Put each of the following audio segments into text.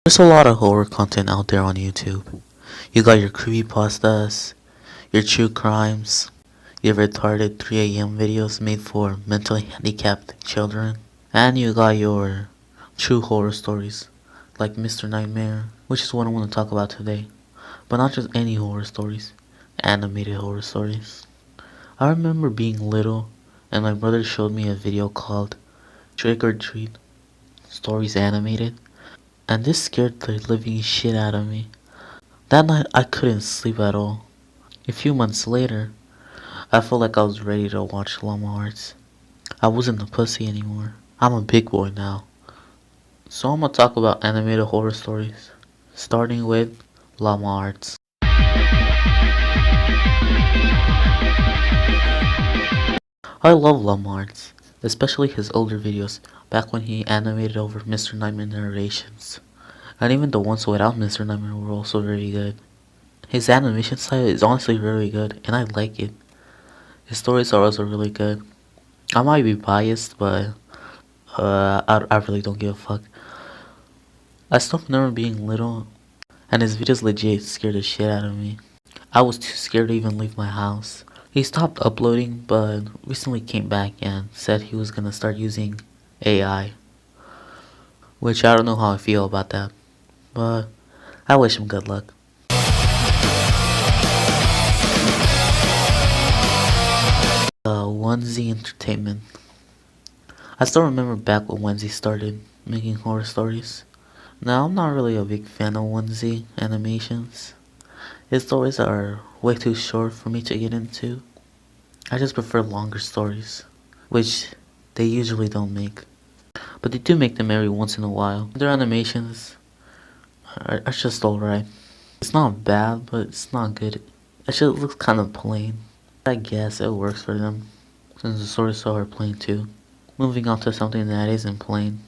There's a lot of horror content out there on YouTube. You got your creepypastas, your true crimes, your retarded 3 a.m. videos made for mentally handicapped children, and you got your true horror stories, like Mr. Nightmare, which is what I want to talk about today. But not just any horror stories, animated horror stories. I remember being little, and my brother showed me a video called Trick or Treat Stories Animated, and this scared the living shit out of me. That night I couldn't sleep at all. A few months later, I felt like I was ready to watch Llama Arts. I wasn't a pussy anymore. I'm a big boy now. So I'm gonna talk about animated horror stories, starting with Llama Arts. I love Llama Arts, especially his older videos, back when he animated over Mr. Nightmare narrations. And even the ones without Mr. Nightmare were also very good. His animation style is honestly very good, and I like it. His stories are also really good. I might be biased, but I really don't give a fuck. I still remember being little, and his videos legit scared the shit out of me. I was too scared to even leave my house. He stopped uploading, but recently came back and said he was gonna start using AI. Which I don't know how I feel about that, but I wish him good luck. Onesie Entertainment. I still remember back when Onesie started making horror stories. Now, I'm not really a big fan of Onesie animations. His stories are way too short for me to get into. I just prefer longer stories, which they usually don't make. But they do make them every once in a while. Their animations are just alright. It's not bad, but it's not good. It just looks kind of plain. I guess it works for them, since the stories are plain too. Moving on to something that isn't plain.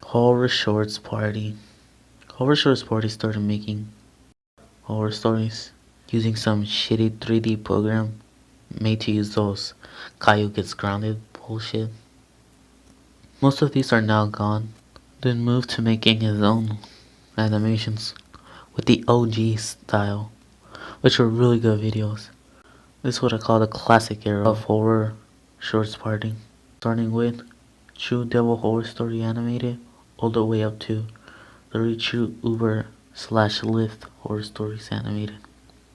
Horror Shorts Party. Horror Shorts Party started making horror stories using some shitty 3D program made to use those Caillou gets grounded bullshit. Most of these are now gone. Then moved to making his own animations with the OG style, which were really good videos. This is what I call the classic era of horror shorts party, starting with True Devil Horror Story animated all the way up to the True Uber / Lyft Horror Stories animated.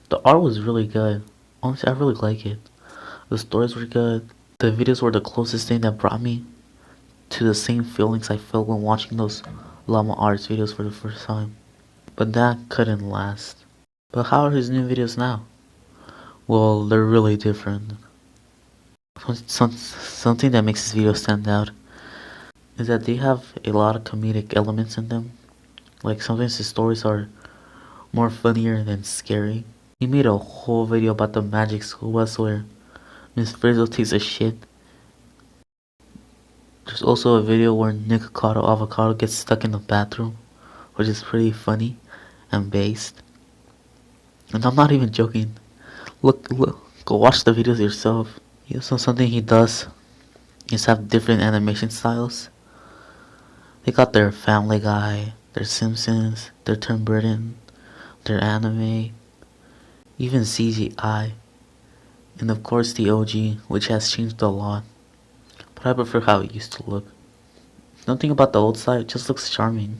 The art was really good. Honestly, I really like it. The stories were good. The videos were the closest thing that brought me to the same feelings I felt when watching those Llama Arts videos for the first time. But that couldn't last. But how are his new videos now? Well, they're really different. Something that makes his videos stand out is that they have a lot of comedic elements in them. Like sometimes his stories are more funnier than scary. He made a whole video about the magic school bus where Miss Frizzle takes a shit. There's also a video where Nikocado Avocado gets stuck in the bathroom, which is pretty funny and based. And I'm not even joking. Look, go watch the videos yourself. So something he does is have different animation styles. They got their Family Guy, their Simpsons, their Tim Burton, their anime, even CGI, and of course the OG, which has changed a lot. But I prefer how it used to look. Something about the old side just looks charming.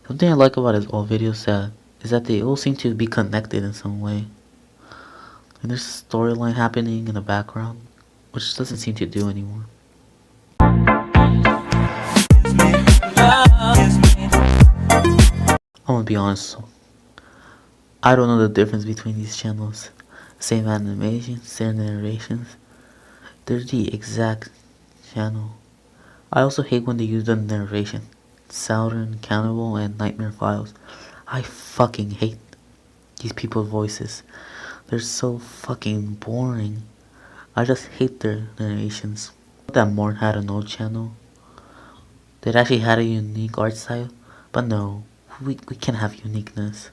Something I like about his old videos is that they all seem to be connected in some way. And there's a storyline happening in the background, which doesn't seem to do anymore. I'm gonna be honest, I don't know the difference between these channels. Same animations, same narrations. They're the exact channel. I also hate when they use the narration. Southern, Cannibal, and Nightmare Files. I fucking hate these people's voices. They're so fucking boring. I just hate their narrations. That Morn had an old channel that actually had a unique art style, but no, we can't have uniqueness.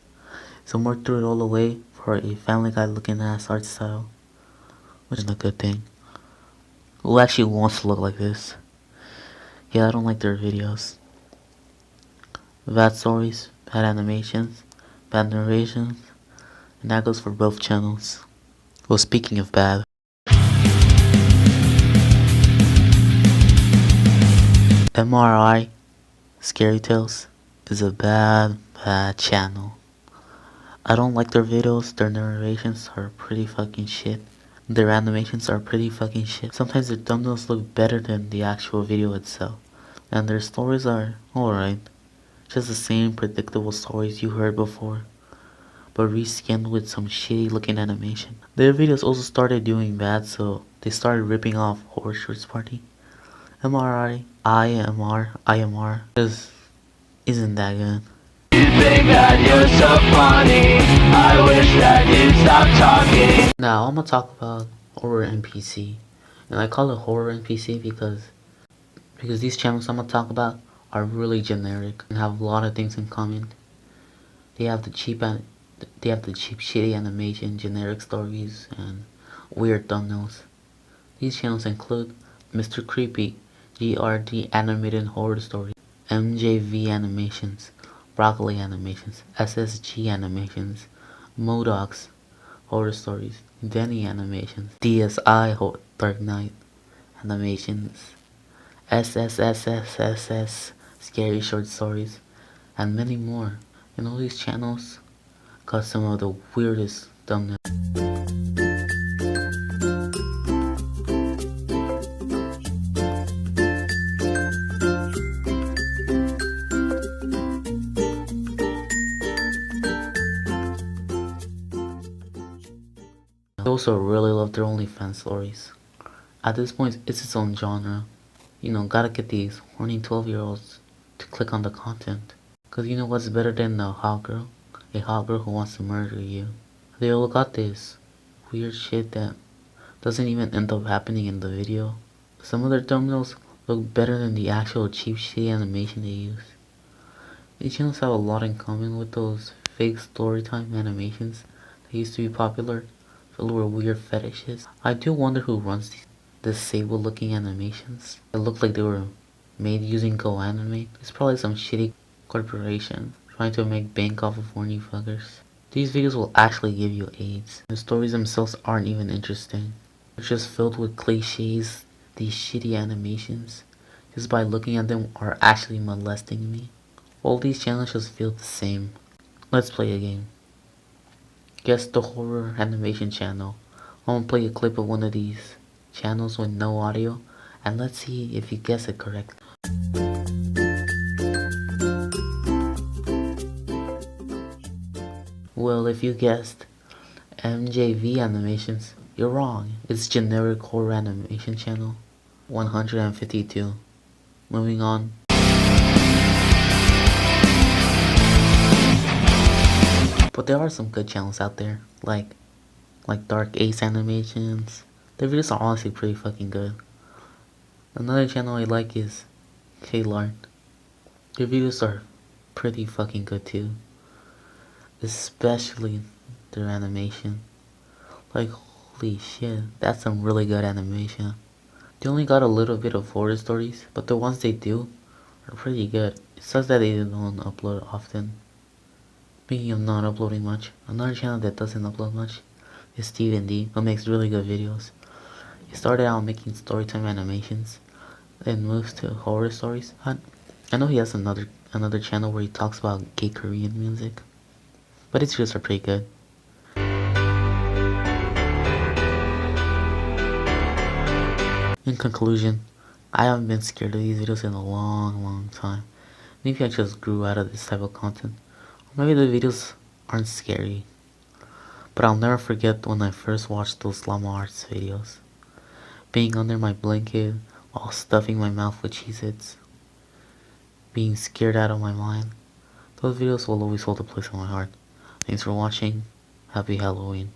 So Morn threw it all away for a Family Guy looking ass art style, which is a good thing. Who actually wants to look like this? Yeah, I don't like their videos. Bad stories, bad animations, bad narrations, and that goes for both channels. Well, speaking of bad, MRI Scary Tales is a bad channel. I don't like their videos. Their narrations are pretty fucking shit. Their animations are pretty fucking shit. Sometimes their thumbnails look better than the actual video itself. And their stories are alright. Just the same predictable stories you heard before, but reskinned with some shitty looking animation. Their videos also started doing bad, so they started ripping off Horror Shorts Party. MRI, IMR, just isn't that good. You think that you're so funny, I wish that you'd stop talking. Now I'm gonna talk about Horror NPC, and I call it Horror NPC because these channels I'm gonna talk about are really generic and have a lot of things in common. They have the cheap shitty animation, generic stories, and weird thumbnails. These channels include Mr. Creepy, GRD Animated Horror Stories, MJV Animations, Broccoli Animations, SSG Animations, Modocs Horror Stories, Denny Animations, DSI Dark Knight Animations, SSSSSS Scary Short Stories, and many more. And all these channels got some of the weirdest thumbnails. I also really love their OnlyFans stories. At this point, it's its own genre. You know, gotta get these horny 12-year-olds to click on the content. Cause you know what's better than a hot girl? A hot girl who wants to murder you. They all got this weird shit that doesn't even end up happening in the video. Some of their thumbnails look better than the actual cheap shitty animation they use. These channels have a lot in common with those fake storytime animations that used to be popular, filled with weird fetishes. I do wonder who runs these disabled looking animations. It look like they were made using GoAnimate. It's probably some shitty corporation trying to make bank off of horny fuckers. These videos will actually give you AIDS. The stories themselves aren't even interesting. They're just filled with cliches. These shitty animations, just by looking at them, are actually molesting me. All these channels just feel the same. Let's play a game. Guess the horror animation channel. I'm gonna play a clip of one of these channels with no audio, and let's see if you guess it correct. Well, if you guessed MJV Animations, you're wrong. It's generic horror animation channel 152. Moving on. But there are some good channels out there, like Dark Ace Animations. Their videos are honestly pretty fucking good. Another channel I like is K-Lart. Their videos are pretty fucking good too. Especially their animation. Like, holy shit, that's some really good animation. They only got a little bit of horror stories, but the ones they do are pretty good. It sucks that they don't upload often. Speaking of not uploading much, another channel that doesn't upload much is Steven D, who makes really good videos. He started out making storytime animations, then moves to horror stories. I know he has another channel where he talks about gay Korean music, but his videos are pretty good. In conclusion, I haven't been scared of these videos in a long time. Maybe I just grew out of this type of content. Or maybe the videos aren't scary. But I'll never forget when I first watched those Llama Arts videos. Being under my blanket while stuffing my mouth with Cheez-Its. Being scared out of my mind. Those videos will always hold a place in my heart. Thanks for watching. Happy Halloween.